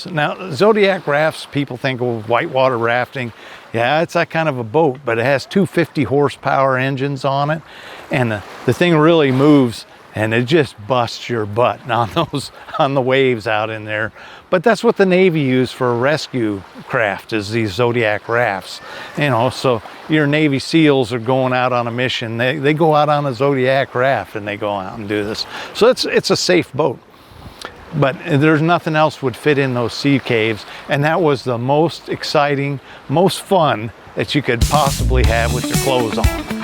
boats. Now, Zodiac rafts, people think of whitewater rafting. Yeah, it's that kind of a boat, but it has 250 horsepower engines on it, and the thing really moves, and it just busts your butt on the waves out in there. But that's what the Navy used for a rescue craft, is these Zodiac rafts. You know, so your Navy SEALs are going out on a mission. They go out on a Zodiac raft and they go out and do this. So it's a safe boat. But there's nothing else would fit in those sea caves, and that was the most exciting, most fun that you could possibly have with your clothes on.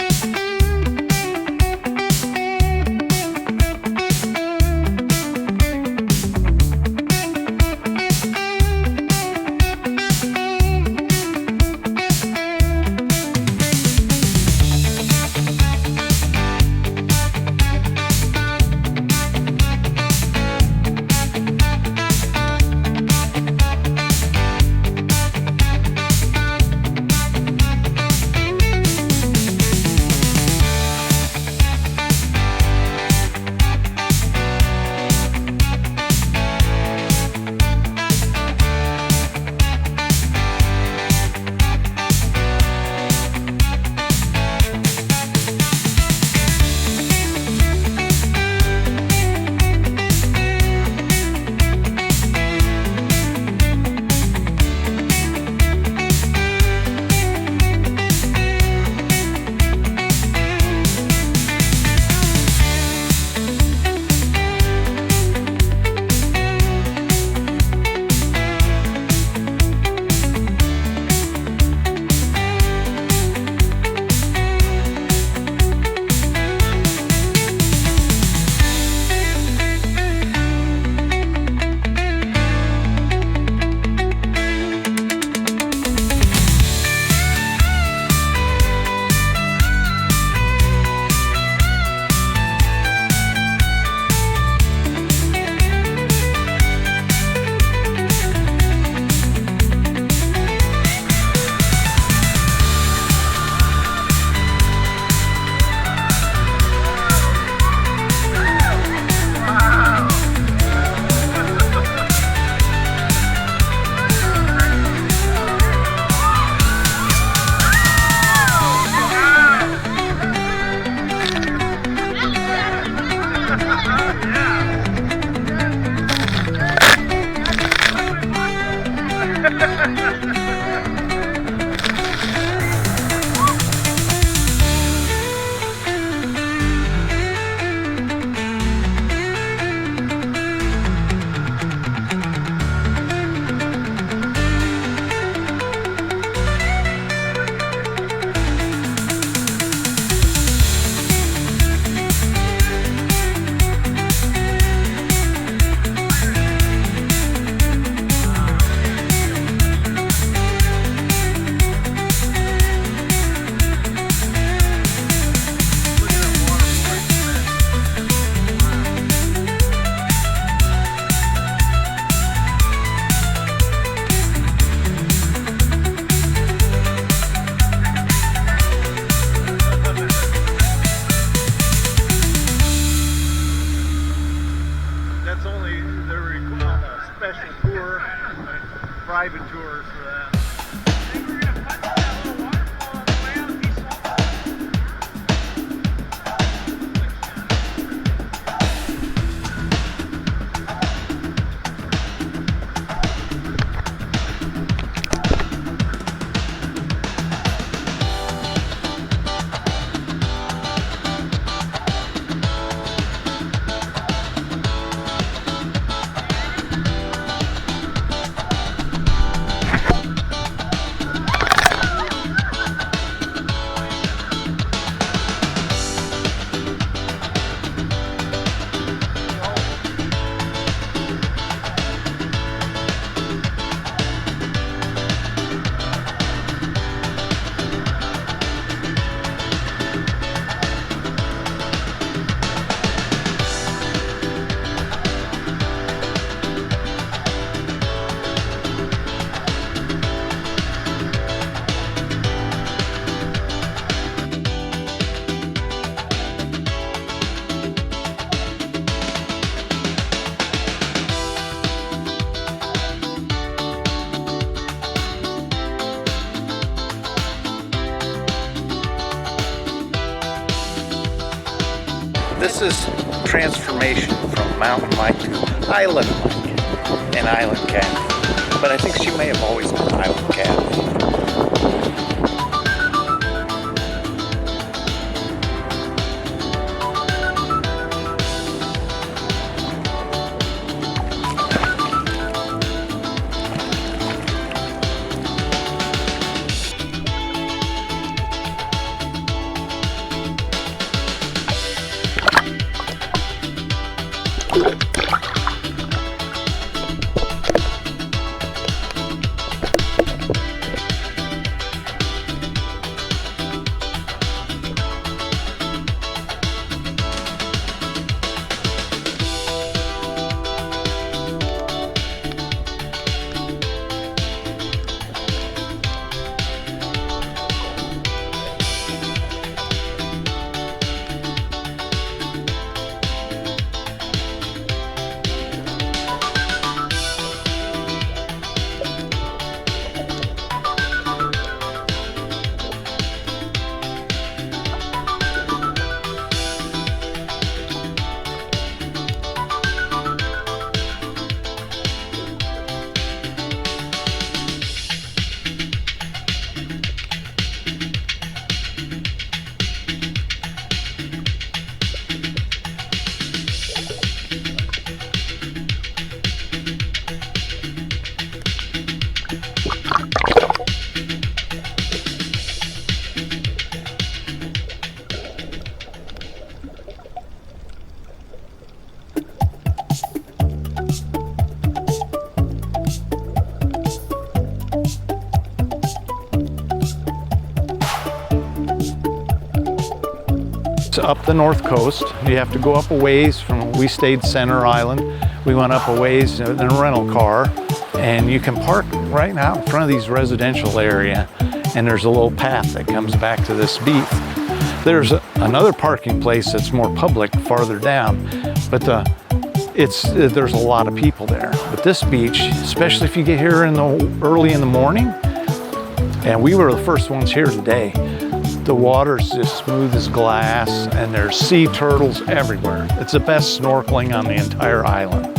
private tours for that. this is transformation from mountain Mike to island Mike and island Kathy. But I think she may have always been island Kathy. Up the north coast. You have to go up a ways from, we stayed center island. We went up a ways in a rental car, and you can park right now in front of these residential area, and there's a little path that comes back to this beach. There's another parking place that's more public farther down, but there's a lot of people there. But this beach, especially if you get here early in the morning, and we were the first ones here today, the water's just smooth as glass, and there's sea turtles everywhere. It's the best snorkeling on the entire island.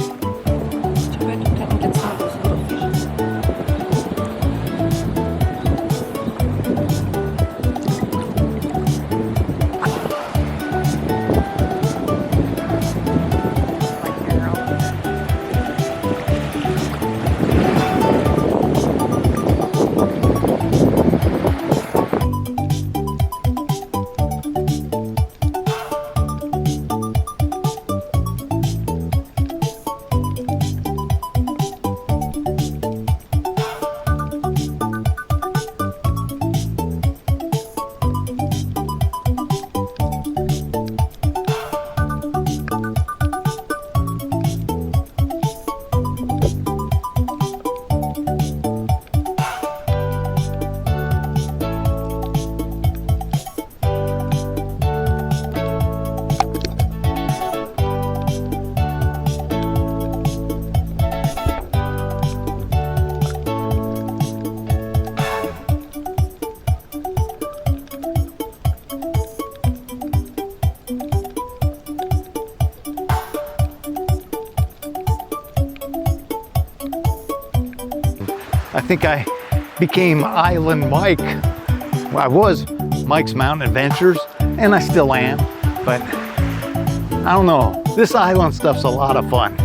I think I became Island Mike. Well, I was Mike's Mountain Adventures, and I still am, but I don't know. This island stuff's a lot of fun.